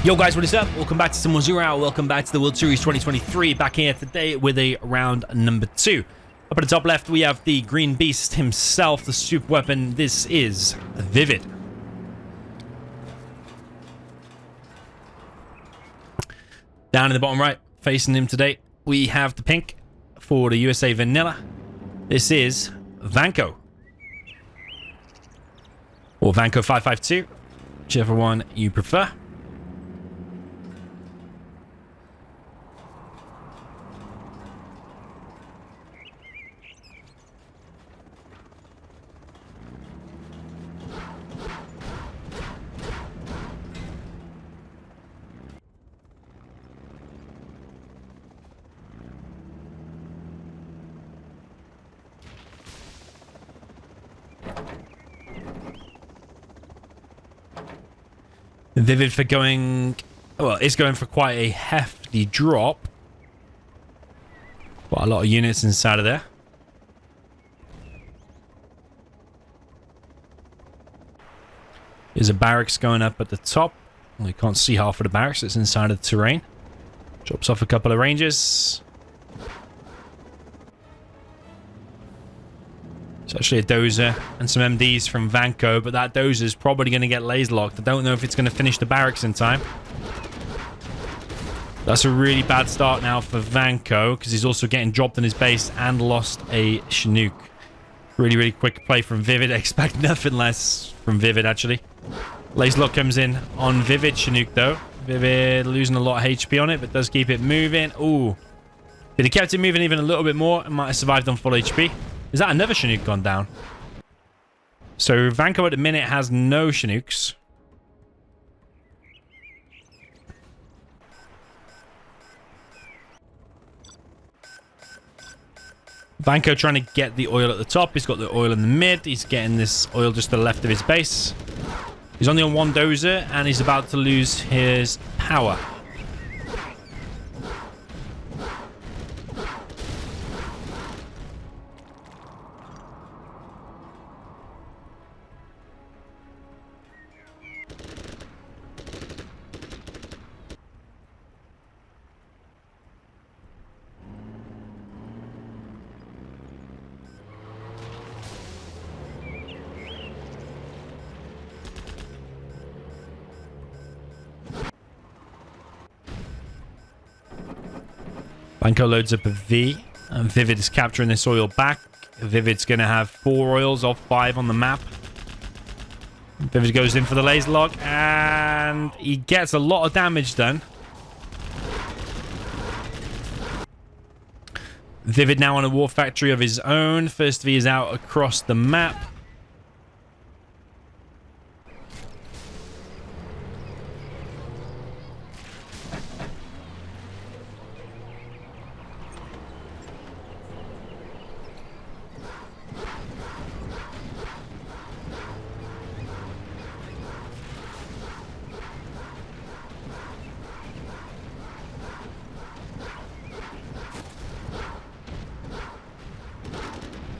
Yo guys, what is up? Welcome back to some more Zero Hour. Welcome back to the World Series 2023. Back here today with a round number 2. Up at the top left, we have the Green Beast himself, the super weapon. This is ViViD. Down in the bottom right, facing him today, we have the pink for the USA Vanilla. This is Vanko. Or Vanko 552, whichever one you prefer. ViViD for going, well, it's going for quite a hefty drop. Quite a lot of units inside of there. There's a barracks going up at the top. Well, you can't see half of the barracks, it's inside of the terrain. Drops off a couple of rangers. It's actually a dozer and some MDs from Vanko, but that dozer is probably going to get laser locked. I don't know if it's going to finish the barracks in time. That's a really bad start now for Vanko, because he's also getting dropped in his base and lost a Chinook. Really, really quick play from ViViD. Expect nothing less from ViViD, actually. Laser lock comes in on ViViD Chinook, though. ViViD losing a lot of HP on it, but does keep it moving. Ooh. If he kept it moving even a little bit more, it might have survived on full HP. Is that another Chinook gone down? So Vanko at the minute has no Chinooks. Vanko trying to get the oil at the top. He's got the oil in the mid. He's getting this oil just to the left of his base. He's only on one dozer and he's about to lose his power. Vanko loads up a V, and ViViD is capturing this oil back. ViViD's going to have 4 oils off 5 on the map. ViViD goes in for the laser lock, and he gets a lot of damage done. ViViD now on a war factory of his own. First V is out across the map.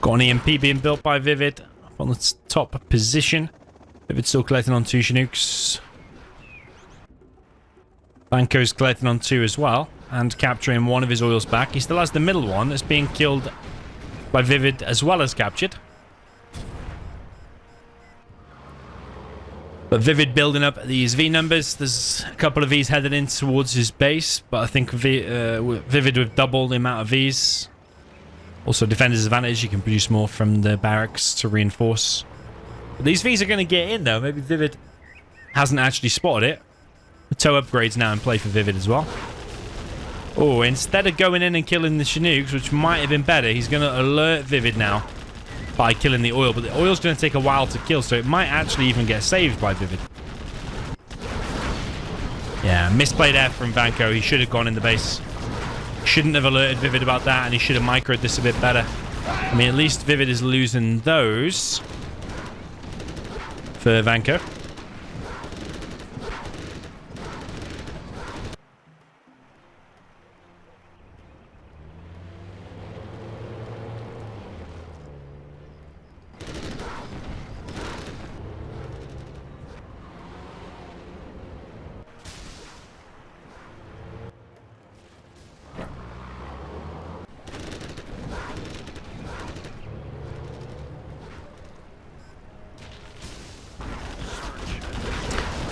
Got an EMP being built by ViViD on the top position. ViViD still collecting on 2 Chinooks. Vanko's collecting on 2 as well and capturing one of his oils back. He still has the middle one that's being killed by ViViD as well as captured. But ViViD building up these V numbers. There's a couple of Vs headed in towards his base, but I think ViViD with double the amount of Vs. Also, defender's advantage, you can produce more from the barracks to reinforce. But these Vs are going to get in, though. Maybe ViViD hasn't actually spotted it. The tow upgrade's now in play for ViViD as well. Oh, instead of going in and killing the Chinooks, which might have been better, he's going to alert ViViD now by killing the oil. But the oil's going to take a while to kill, so it might actually even get saved by ViViD. Yeah, misplay there from Vanko. He should have gone in the base. Shouldn't have alerted ViViD about that, and he should have microed this a bit better. I mean, at least ViViD is losing those for Vanko.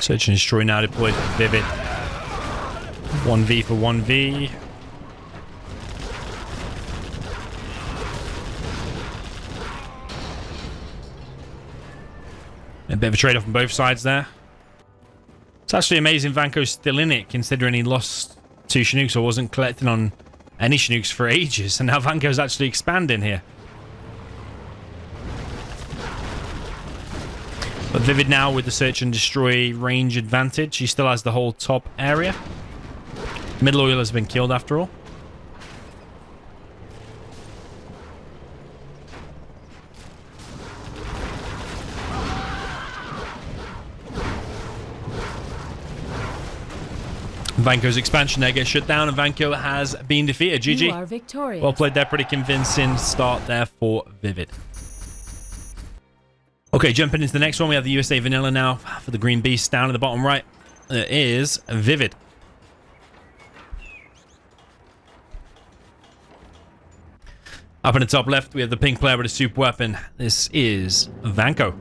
Search and destroy now deployed for ViViD. 1v for 1v. A bit of a trade-off on both sides there. It's actually amazing Vanko's still in it, considering he lost 2 Chinooks or wasn't collecting on any Chinooks for ages, and now Vanko's actually expanding here. But ViViD now with the search and destroy range advantage. He still has the whole top area. Middle oil has been killed after all. Vanko's expansion there gets shut down, and Vanko has been defeated. GG. You are victorious. Well played there. Pretty convincing start there for ViViD. Okay, jumping into the next one, we have the USA Vanilla now for the Green Beast. Down in the bottom right, there is ViViD. Up in the top left, we have the pink player with a super weapon. This is Vanko.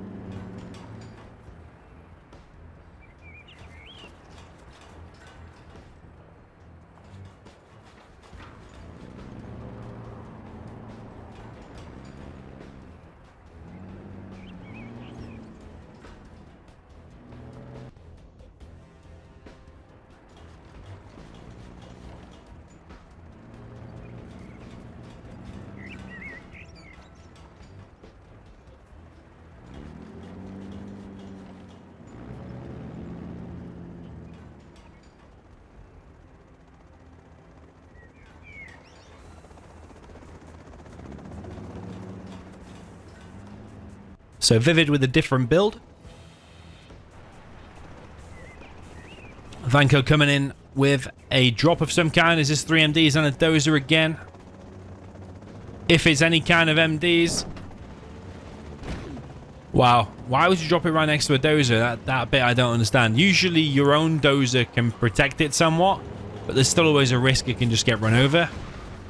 So ViViD with a different build. Vanko coming in with a drop of some kind. Is this 3 MDs and a dozer again? If it's any kind of MDs. Wow. Why would you drop it right next to a dozer? That bit I don't understand. Usually your own dozer can protect it somewhat, but there's still always a risk it can just get run over.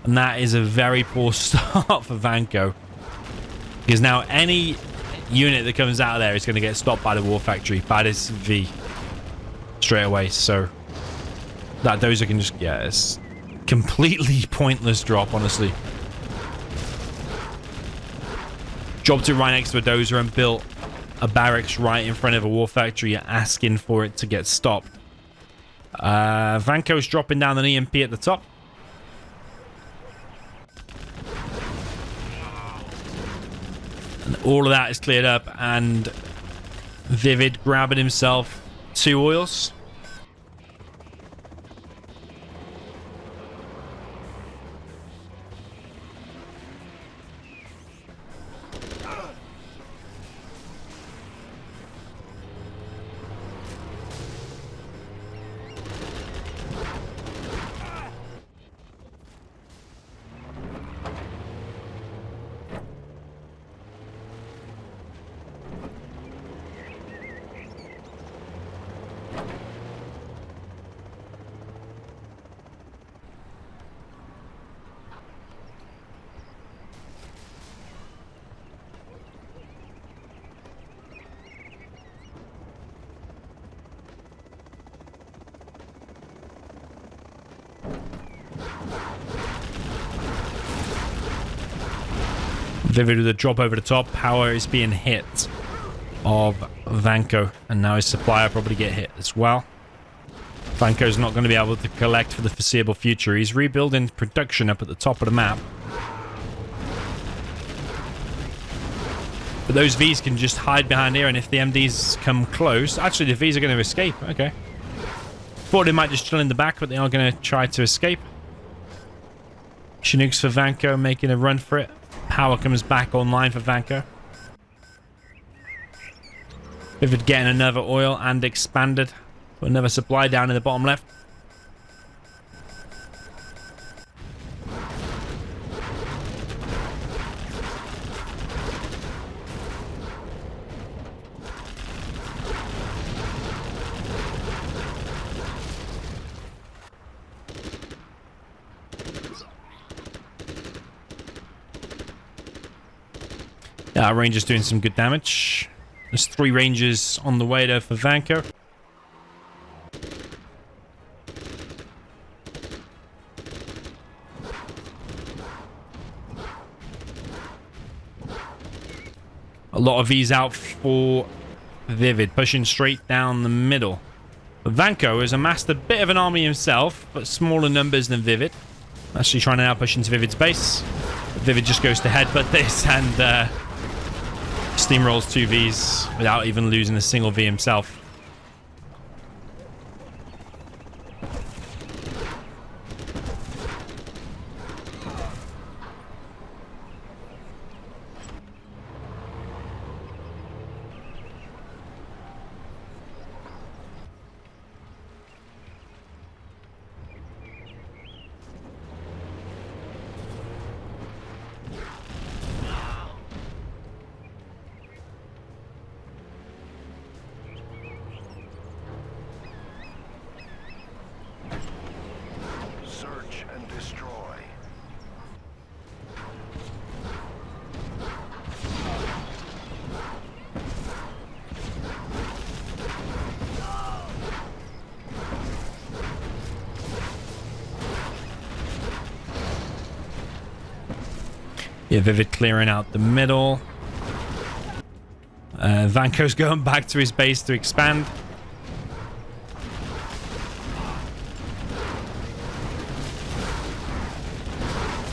And that is a very poor start for Vanko. Because now any unit that comes out of there is going to get stopped by the war factory, by this V straight away. So that dozer can just, yeah, it's completely pointless drop, honestly. Dropped it right next to a dozer and built a barracks right in front of a war factory, asking for it to get stopped. Vanko's dropping down an EMP at the top. And all of that is cleared up, and ViViD grabbing himself 2 oils. ViViD with a drop over the top. Power is being hit of Vanko, and now his supplier probably get hit as well. Vanko's not going to be able to collect for the foreseeable future. He's rebuilding production up at the top of the map. But those Vs can just hide behind here, and if the MDs come close... Actually, the Vs are going to escape. Okay. Thought they might just chill in the back, but they are going to try to escape. Chinooks for Vanko, making a run for it. Power comes back online for Vanko. ViViD getting another oil and expanded. Put another supply down in the bottom left. Ranger's doing some good damage. There's 3 Rangers on the way there for Vanko. lot of these out for ViViD, pushing straight down the middle. But Vanko has amassed a bit of an army himself, but smaller numbers than ViViD. Actually trying to now push into ViViD's base. But ViViD just goes to headbutt this and steamrolls 2 Vs without even losing a single V himself. Yeah, ViViD clearing out the middle. Vanko's going back to his base to expand.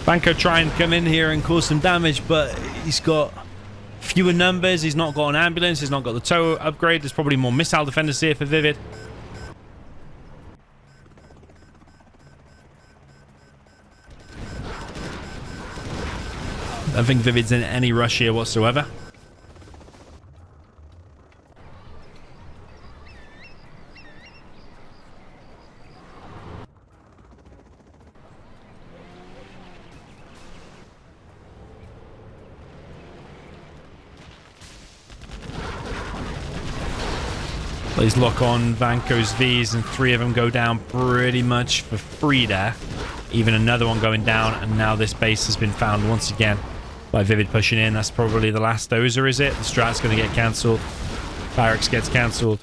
Vanko try and come in here and cause some damage, but he's got fewer numbers. He's not got an ambulance. He's not got the tow upgrade. There's probably more missile defenders here for ViViD. I don't think ViViD's in any rush here whatsoever. Please lock on Vanko's Vs, and 3 of them go down pretty much for free there. Even another one going down, and now this base has been found once again by ViViD pushing in. That's probably the last dozer, is it? The strat's going to get cancelled. Barracks gets cancelled.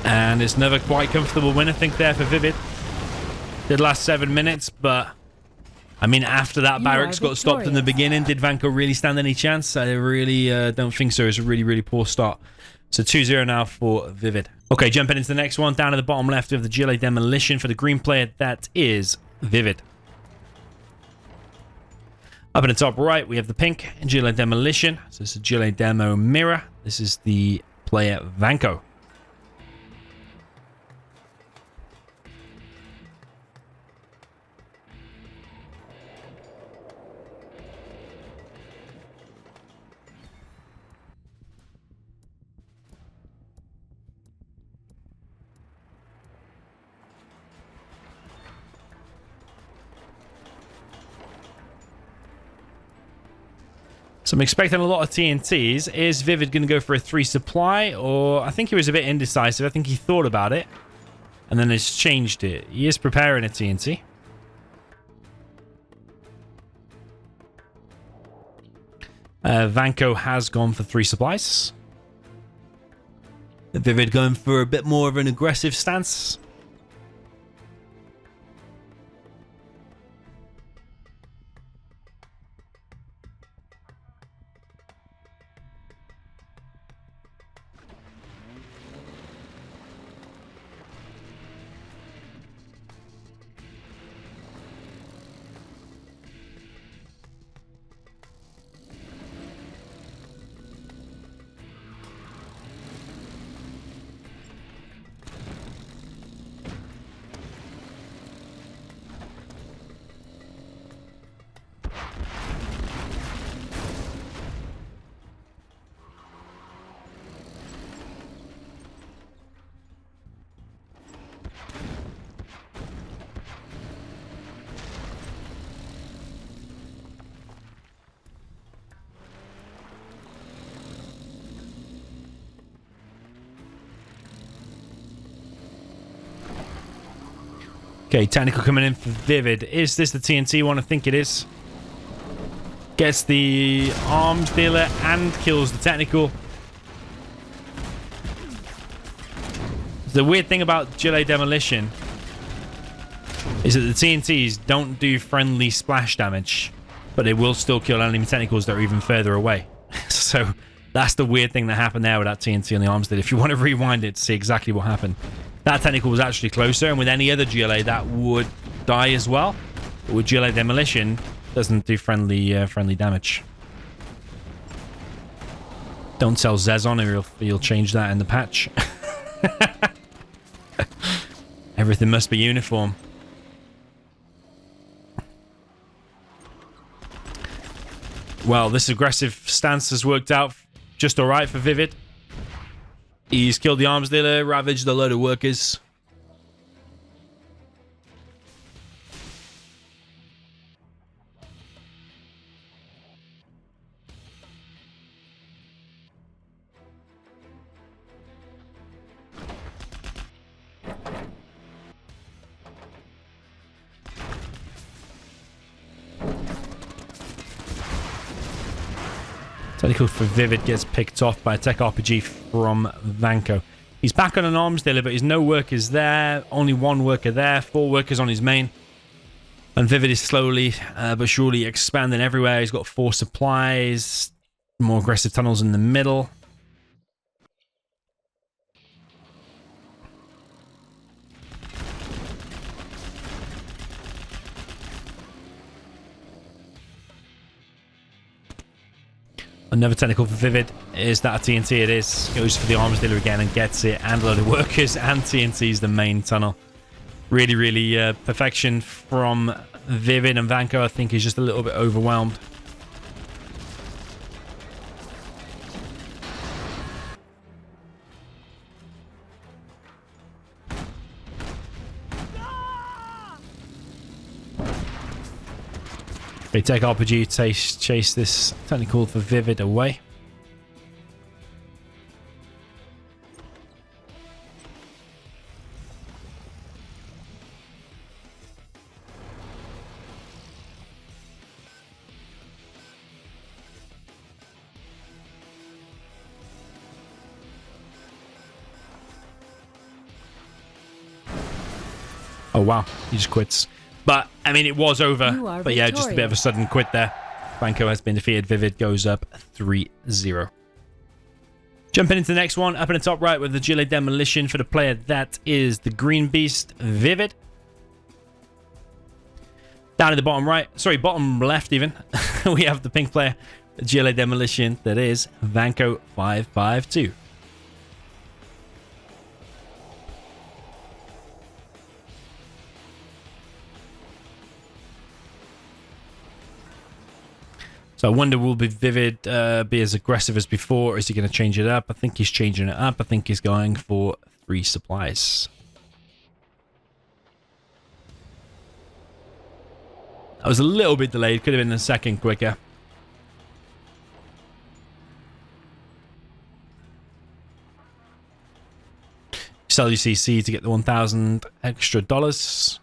And it's another quite comfortable win, I think, there for ViViD. Did last 7 minutes, but I mean, after that barracks got stopped in the beginning, did Vanko really stand any chance? I really don't think so. It's a really, really poor start. So 2-0 now for ViViD. Okay, jumping into the next one. Down at the bottom left, we have the GLA Demolition for the green player. That is ViViD. Up in the top right, we have the pink GLA Demolition. So this is a GLA Demo Mirror. This is the player Vanko. So I'm expecting a lot of TNTs. Is ViViD going to go for a 3 supply? Or I think he was a bit indecisive. I think he thought about it and then has changed it. He is preparing a TNT. Vanko has gone for 3 supplies. ViViD going for a bit more of an aggressive stance. Okay, technical coming in for ViViD. Is this the TNT one? I think it is. Gets the arms dealer and kills the technical. The weird thing about GLA Demolition is that the TNTs don't do friendly splash damage. but they will still kill enemy tentacles that are even further away. So that's the weird thing that happened there with that TNT on the arms dealer. If you want to rewind it to see exactly what happened, that tentacle was actually closer, and with any other GLA that would die as well. But with GLA Demolition, doesn't do friendly damage. Don't tell Zezon, or he'll change that in the patch. Everything must be uniform. Well, this aggressive stance has worked out just alright for ViViD. He's killed the arms dealer, ravaged a load of workers. Tentacle for ViViD gets picked off by a tech RPG from Vanko. He's back on an arms dealer, but his no workers there. Only one worker there. 4 workers on his main. And ViViD is slowly but surely expanding everywhere. He's got 4 supplies. More aggressive tunnels in the middle. Another technical for ViViD. Is that a TNT? It is. Goes for the arms dealer again and gets it. And a load of workers. And TNT's the main tunnel. Really, really perfection from ViViD. And Vanko, I think, is just a little bit overwhelmed. They take RPG to chase this technical for ViViD away. Oh wow, he just quits. But, I mean, it was over. But yeah, just a bit of a sudden quit there. Vanko has been defeated. ViViD goes up 3-0. Jumping into the next one. Up in the top right with the GLA Demolition for the player. That is the Green Beast, ViViD. Down in the bottom right. Sorry, bottom left even. We have the pink player. The GLA Demolition. That is Vanko 552. So I wonder, will ViViD be as aggressive as before, or is he going to change it up? I think he's changing it up. I think he's going for 3 supplies. I was a little bit delayed. Could have been a second quicker. Sell UCC to get the 1,000 extra dollars.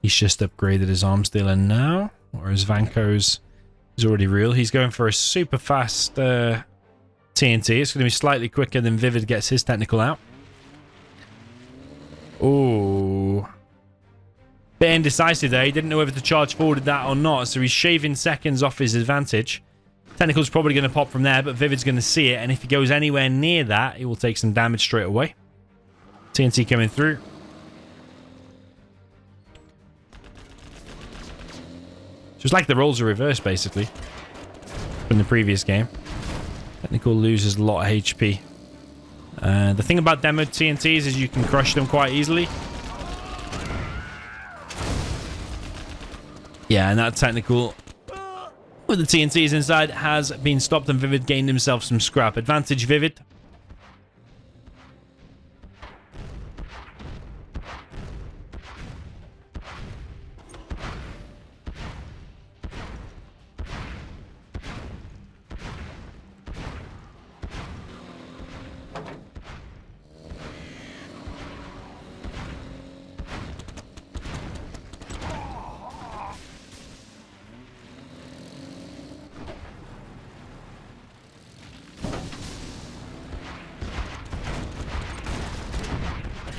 He's just upgraded his arms dealer now, whereas Vanko's is already real. He's going for a super fast TNT. It's going to be slightly quicker than ViViD gets his technical out. Oh, bit indecisive there. He didn't know whether to charge forward that or not, so he's shaving seconds off his advantage. Technical's probably going to pop from there, but ViVid's going to see it, and if he goes anywhere near that, he will take some damage straight away. TNT coming through. Just like the roles are reversed, basically, from the previous game. Technical loses a lot of HP. The thing about demo TNTs is you can crush them quite easily. Yeah, and that technical with the TNTs inside has been stopped, and ViViD gained himself some scrap. Advantage ViViD.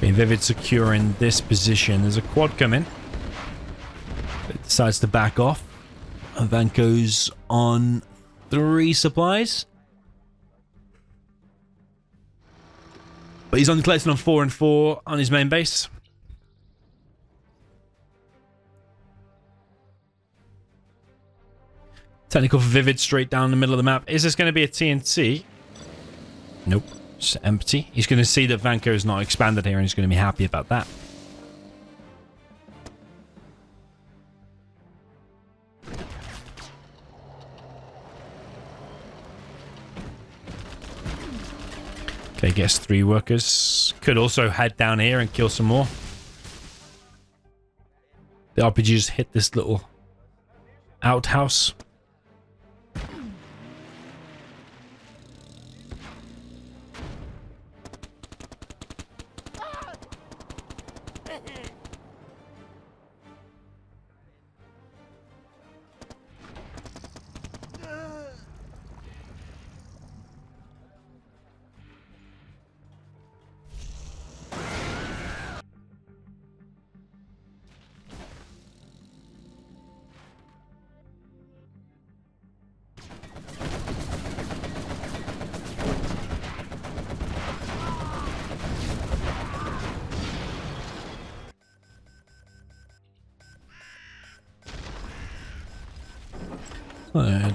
Okay, ViViD securing this position. There's a quad coming. It decides to back off. Vanko's on 3 supplies. But he's only collecting on 4 and 4 on his main base. Technical for ViViD straight down the middle of the map. Is this going to be a TNT? Nope. It's empty. He's going to see that Vanko is not expanded here and he's going to be happy about that. Okay, gets 3 workers. Could also head down here and kill some more. The RPG just hit this little outhouse.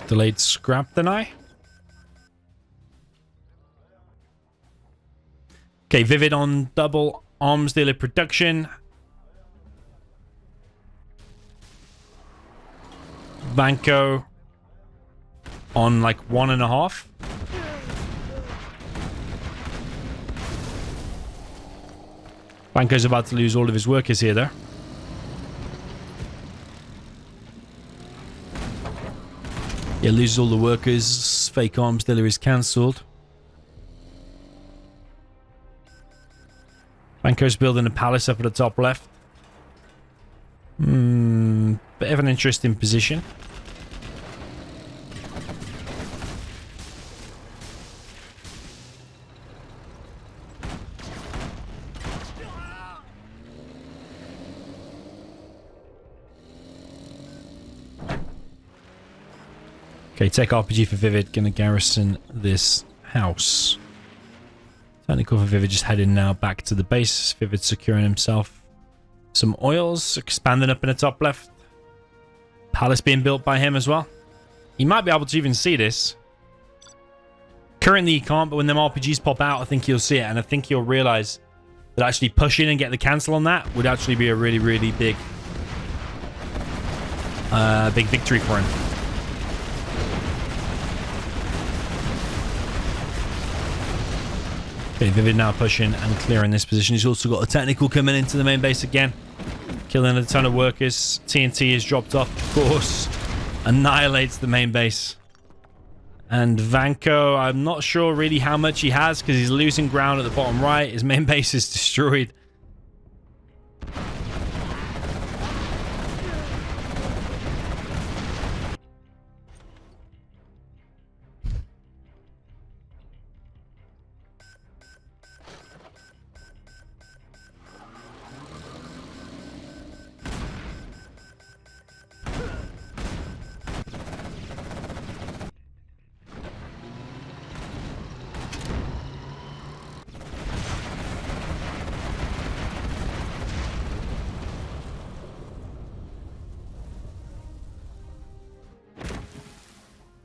Delayed scrap deny. Okay, ViViD on double arms dealer production. Vanko on like 1.5. Vanko's about to lose all of his workers here though. Yeah, loses all the workers. Fake arms dealer is cancelled. Vanko's building a palace up at the top left. Bit of an interesting position. Okay, tech RPG for ViViD, gonna garrison this house. Technical for ViViD just heading now back to the base. ViViD securing himself some oils, expanding up in the top left. Palace being built by him as well. He might be able to even see this. Currently he can't, but when them RPGs pop out, I think he'll see it, and I think he'll realize that actually pushing and get the cancel on that would actually be a really, really big victory for him. Okay, ViViD now pushing and clearing this position. He's also got a technical coming into the main base again. Killing a ton of workers. TNT is dropped off, of course. Annihilates the main base. And Vanko, I'm not sure really how much he has because he's losing ground at the bottom right. His main base is destroyed.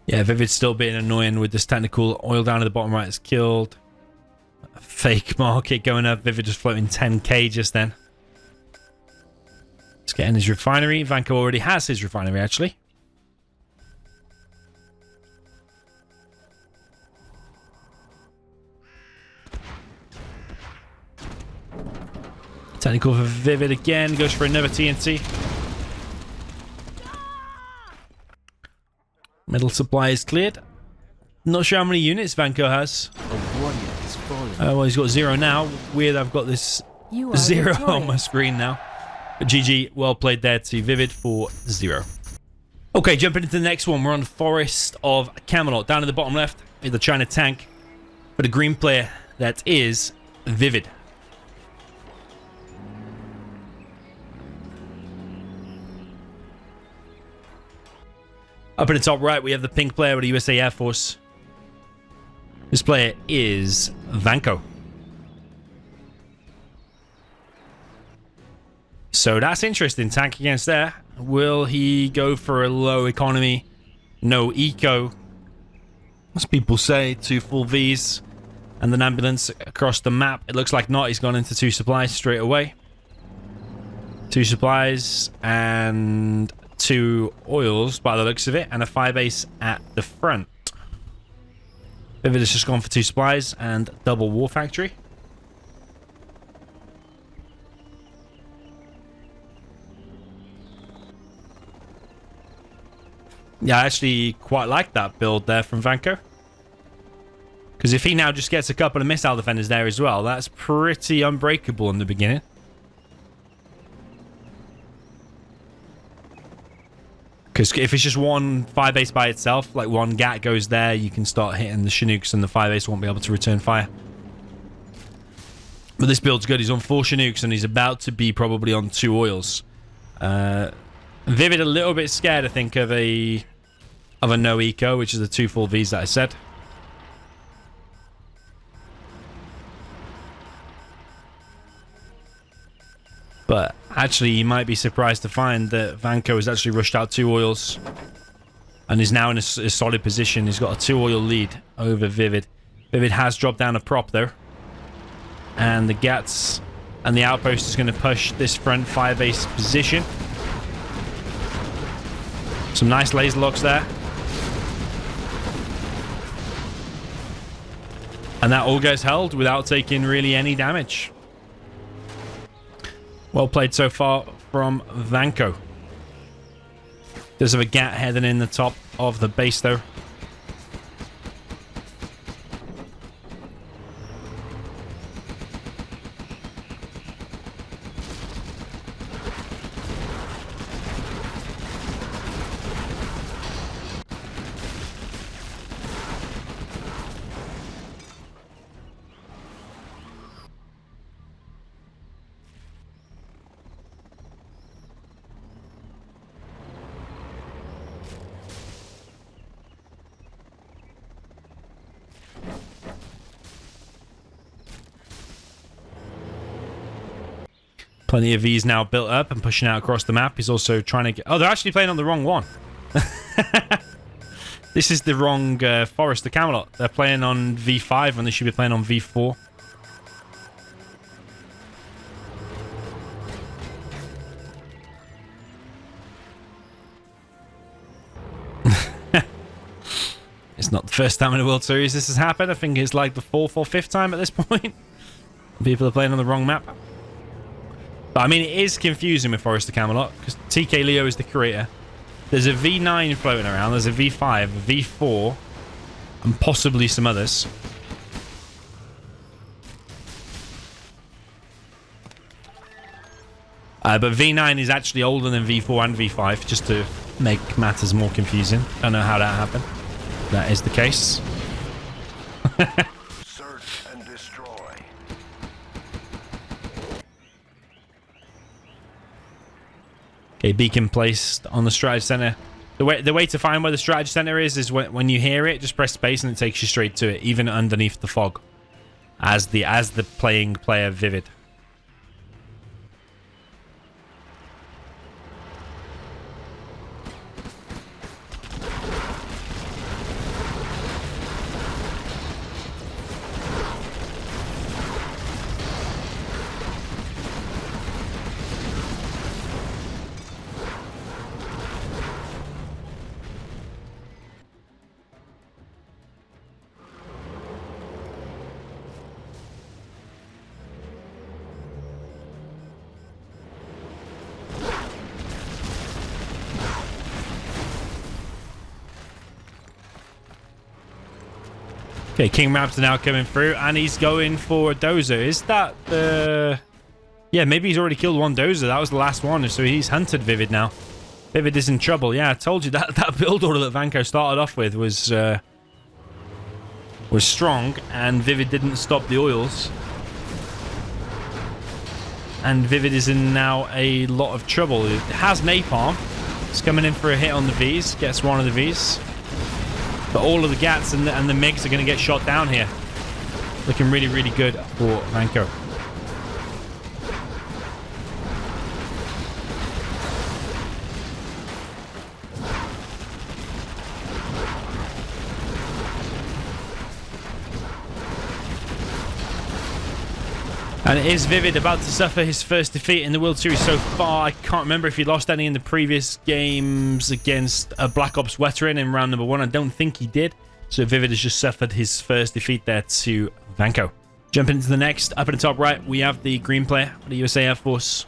Yeah, ViViD's still being annoying with this technical. Oil down at the bottom right is killed. Fake market going up. ViViD just floating 10k just then. Let's get in his refinery. Vanko already has his refinery, actually. Technical for ViViD again. Goes for another TNT. Middle supply is cleared. Not sure how many units Vanko has. Well, he's got 0 now. Weird, I've got this 0 on my screen now. But GG, well played there to ViViD for 0. Okay, jumping into the next one. We're on Forest of Camelot. Down at the bottom left is the China tank. For the green player, that is ViViD. Up in the top right, we have the pink player with the USA Air Force. This player is Vanko. So that's interesting. Tank against there. Will he go for a low economy, no eco, as people say, 2 full Vs and an ambulance across the map? It looks like not. He's gone into 2 supplies straight away. 2 supplies and 2 oils by the looks of it, and a fire base at the front. ViViD has just gone for 2 supplies and double war factory. Yeah, I actually quite like that build there from Vanko. Because if he now just gets a couple of missile defenders there as well, that's pretty unbreakable in the beginning. Because if it's just one firebase by itself, like one GAT goes there, you can start hitting the Chinooks and the firebase won't be able to return fire. But this build's good. He's on 4 Chinooks and he's about to be probably on 2 oils. ViViD a little bit scared, I think, of a no eco, which is the 2 full Vs that I said. But actually, you might be surprised to find that Vanko has actually rushed out 2 oils and is now in a solid position. He's got a 2 oil lead over ViViD. ViViD has dropped down a prop though, and the GATs and the outpost is going to push this front firebase position. Some nice laser locks there. And that all gets held without taking really any damage. Well played so far from Vanko. Does have a GAT heading in the top of the base though. Plenty of V's now built up and pushing out across the map. He's also trying to get... Oh, they're actually playing on the wrong one. This is the wrong Forester Camelot. They're playing on V5 when they should be playing on V4. It's not the first time in the World Series this has happened. I think it's like the 4th or 5th time at this point. People are playing on the wrong map. But I mean, it is confusing with Forester Camelot because TK Leo is the creator. There's a V9 floating around. There's a V5, a V4, and possibly some others. But V9 is actually older than V4 and V5, just to make matters more confusing. I don't know how that happened. That is the case. Search and destroy. Okay, beacon placed on the strategy center. The way to find where the strategy center is when you hear it, just press space and it takes you straight to it, even underneath the fog, as the playing player ViViD. Okay, King Maps are now coming through, and he's going for a dozer. Is that the... Yeah, maybe he's already killed one dozer. That was the last one, so he's hunted ViViD now. ViViD is in trouble. Yeah, I told you that build order that Vanko started off with was strong, and ViViD didn't stop the oils. And ViViD is in now a lot of trouble. It has napalm, It's coming in for a hit on the Vs. Gets one of the Vs. But all of the Gats and the MiGs are going to get shot down here. Looking really, really good for Vanko. And is ViViD about to suffer his first defeat in the World Series so far? I can't remember if he lost any in the previous games against a Black Ops veteran in round number 1. I don't think he did. So ViViD has just suffered his first defeat there to Vanko. Jumping into the next, up in the top right, we have the green player for the USA Air Force.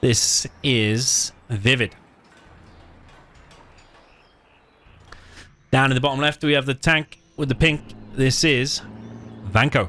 This is ViViD. Down in the bottom left, we have the tank with the pink. This is Vanko.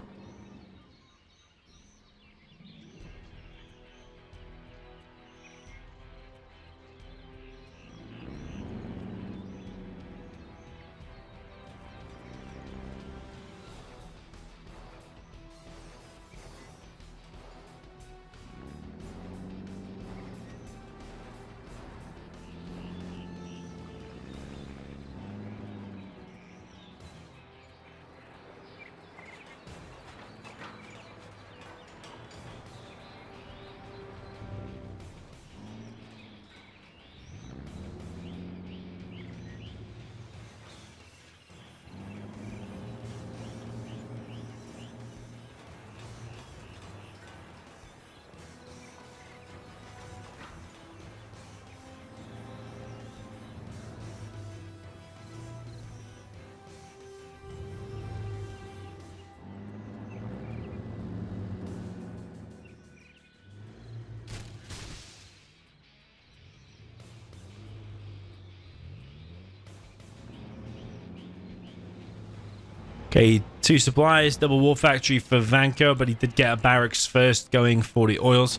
Okay, 2 supplies, double war factory for Vanko, but he did get a barracks first going for the oils.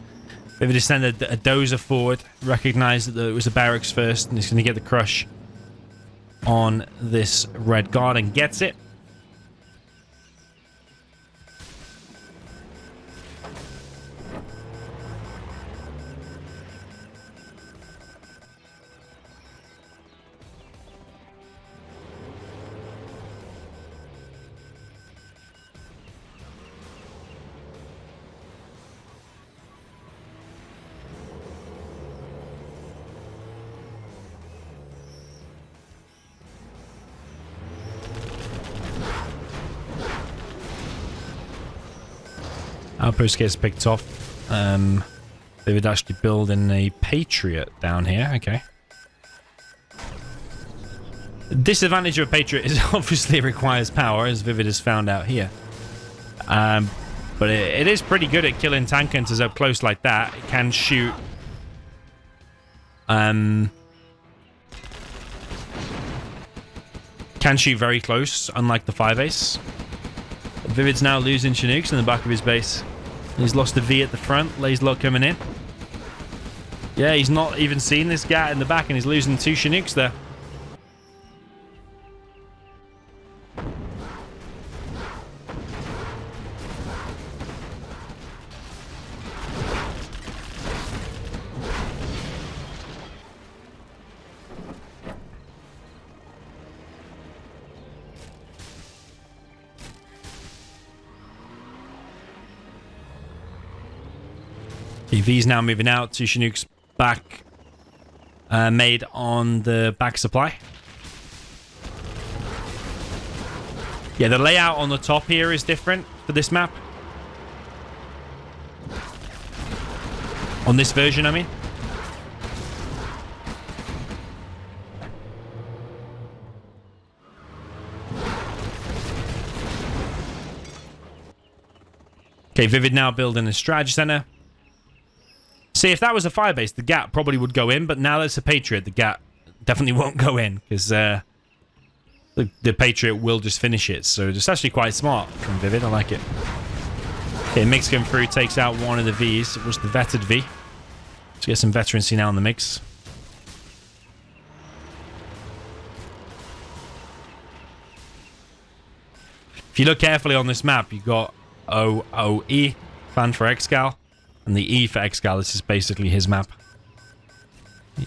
ViViD just sent a dozer forward, recognized that it was a barracks first, and he's going to get the crush on this red guard and gets it. Outpost gets picked off. They would actually build in a Patriot down here. Okay. The disadvantage of a Patriot is obviously it requires power, as ViViD has found out here. But it is pretty good at killing tank hunters up close like that. It can shoot. Can shoot very close, unlike the 5-ace. ViViD's now losing Chinooks in the back of his base. He's lost a V at the front. Laserlock coming in. Yeah, he's not even seen this Gat in the back, and he's losing 2 Chinooks there. V's now moving out. 2 Chinooks back made on the back supply. Yeah, the layout on the top here is different for this map. On this version, I mean. Okay, ViViD now building a strategy center. See, if that was a 5-base, the Gat probably would go in, but now that it's a Patriot, the Gat definitely won't go in, because the Patriot will just finish it. So it's actually quite smart from ViViD. I like it. Okay, MiGs going through, takes out one of the Vs. It was the vetted V. Let's get some veterancy now on the MiGs. If you look carefully on this map, you've got OOE, planned for Excal. And the E for Excal, this is basically his map.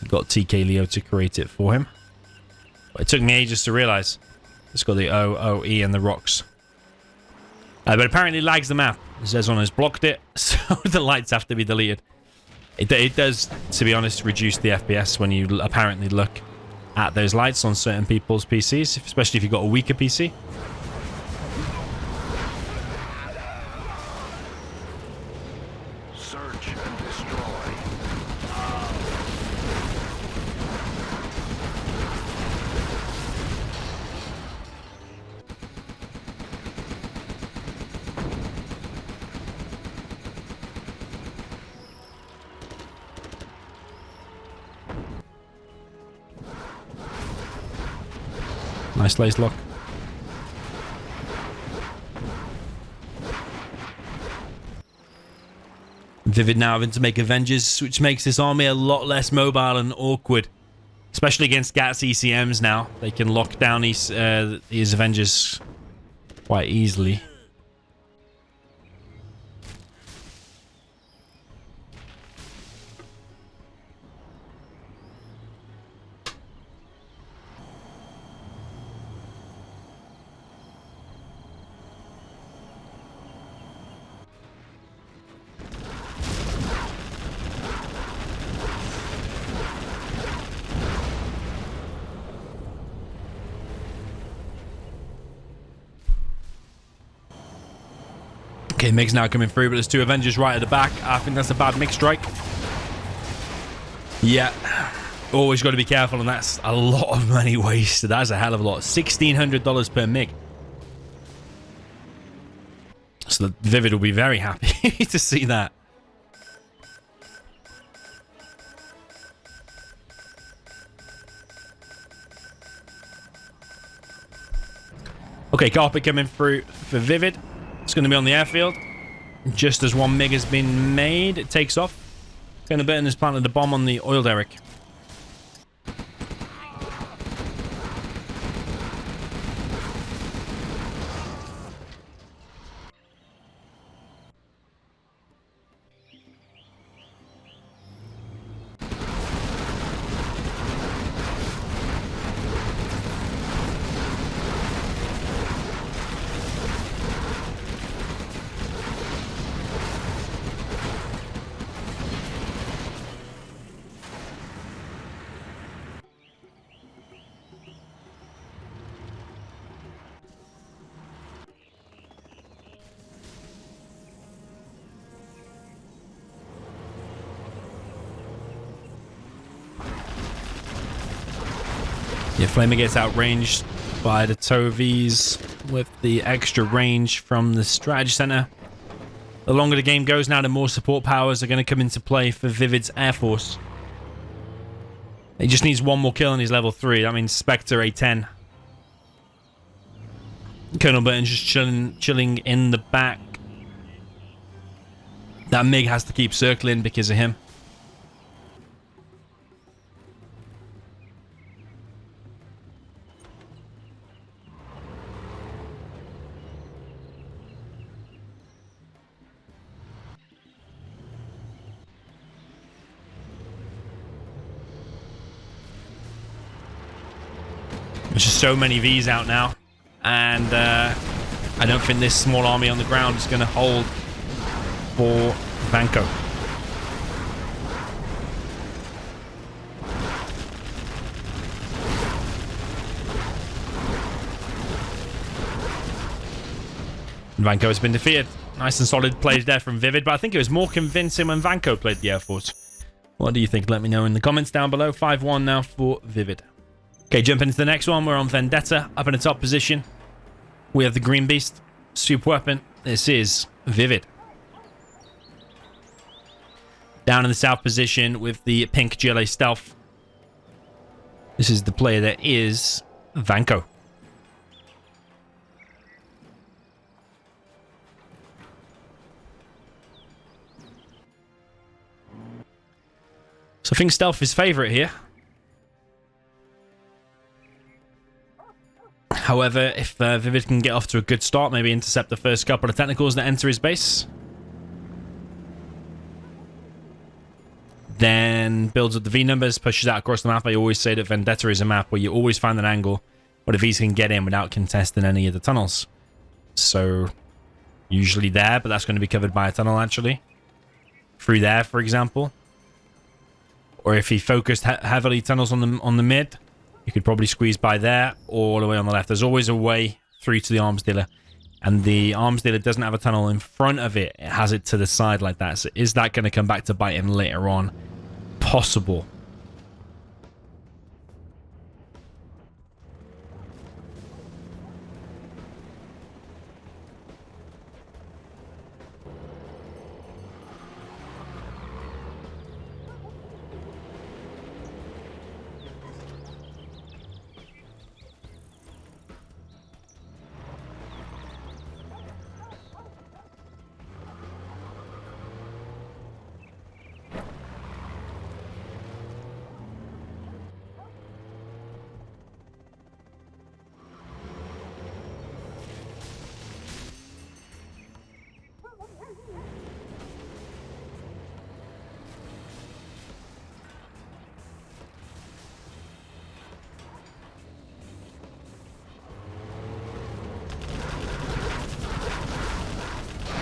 You got TK Leo to create it for him. But it took me ages to realize. It's got the O, O, E, and the rocks. But apparently lags the map. Zezon has blocked it, so the lights have to be deleted. It does, to be honest, reduce the FPS when you apparently look at those lights on certain people's PCs, especially if you've got a weaker PC. Search and destroy. Nice lace lock. ViViD now having to make Avengers, which makes this army a lot less mobile and awkward. Especially against GATS ECMs now. They can lock down these Avengers quite easily. Okay, MiG's now coming through, but there's two Avengers right at the back. I think that's a bad MiG strike. Yeah. Always got to be careful, and that's a lot of money wasted. That's a hell of a lot. $1,600 per MiG. So ViViD will be very happy to see that. Okay, carpet coming through for ViViD. It's going to be on the airfield. Just as one MiG has been made, it takes off. Going to Burton has planted a bomb on the oil derrick. Yeah, Flamer gets outranged by the Tovies with the extra range from the strategy center. The longer the game goes now, the more support powers are going to come into play for ViViD's Air Force. He just needs one more kill and he's level 3. That means Spectre A10. Colonel Burton's just chilling in the back. That MiG has to keep circling because of him. There's just so many Vs out now, and I don't think this small army on the ground is going to hold for Vanko. Vanko has been defeated. Nice and solid plays there from ViViD, but I think it was more convincing when Vanko played the Air Force. What do you think? Let me know in the comments down below. 5-1 now for ViViD. Okay, jumping into the next one. We're on Vendetta, up in the top position. We have the Green Beast, super weapon. This is ViViD. Down in the south position with the pink GLA Stealth. This is the player that is Vanko. So I think Stealth is favorite here. However, if ViViD can get off to a good start, maybe intercept the first couple of technicals that enter his base. then builds up the V numbers, pushes out across the map. I always say that Vendetta is a map where you always find an angle where the Vs can get in without contesting any of the tunnels. So, usually there, but that's going to be covered by a tunnel, actually. Through there, for example. Or if he focused heavily tunnels on the mid, you could probably squeeze by there, or all the way on the left. There's always a way through to the arms dealer. And the arms dealer doesn't have a tunnel in front of it. It has it to the side like that. So is that going to come back to bite him later on? Possible.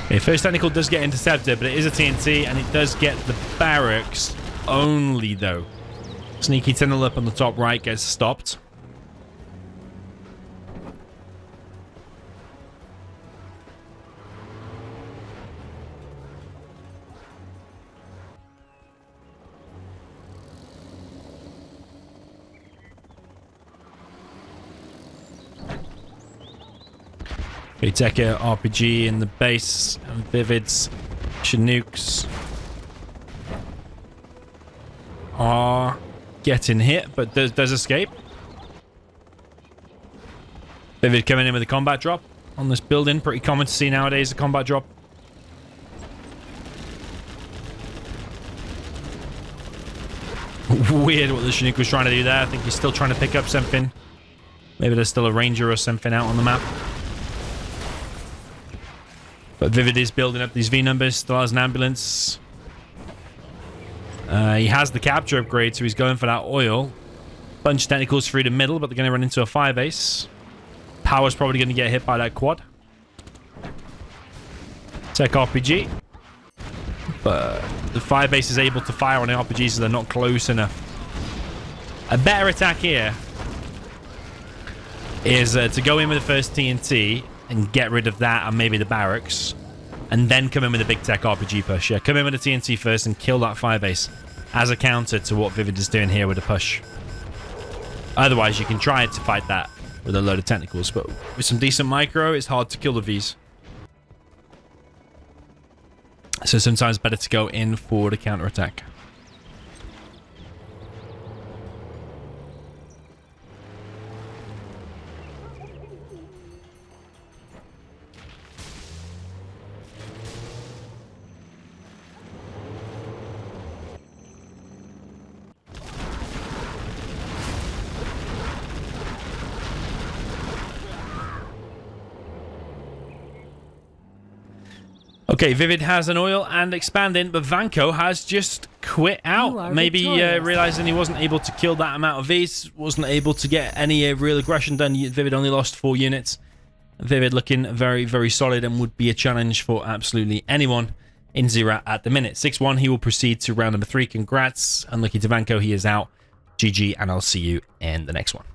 Okay, first technical does get intercepted, but it is a TNT, and it does get the barracks only, though. Sneaky tunnel up on the top right gets stopped. Okay, Tekka RPG in the base, and ViViD's Chinooks are getting hit, but does escape. ViViD coming in with a combat drop on this building. Pretty common to see nowadays, a combat drop. Weird what the Chinook was trying to do there. I think he's still trying to pick up something. Maybe there's still a ranger or something out on the map. But ViViD is building up these V numbers. Still has an ambulance. He has the capture upgrade, so he's going for that oil. Bunch of technicals through the middle, but they're going to run into a fire base. Power's probably going to get hit by that quad. Tech RPG. But the fire base is able to fire on the RPGs, so they're not close enough. A better attack here is to go in with the first TNT and get rid of that and maybe the barracks, and then come in with a big tech RPG push. Yeah, come in with the TNT first and kill that firebase as a counter to what ViViD is doing here with a push. Otherwise, you can try to fight that with a load of technicals, but with some decent micro, it's hard to kill the Vs. So sometimes better to go in for the counter attack. Okay, ViViD has an oil and expanding, but Vanko has just quit out. Maybe realizing he wasn't able to kill that amount of Vs, wasn't able to get any real aggression done. ViViD only lost 4 units. ViViD looking very, very solid and would be a challenge for absolutely anyone in Zera at the minute. 6-1, he will proceed to round number 3. Congrats. Unlucky to Vanko, he is out. GG, and I'll see you in the next one.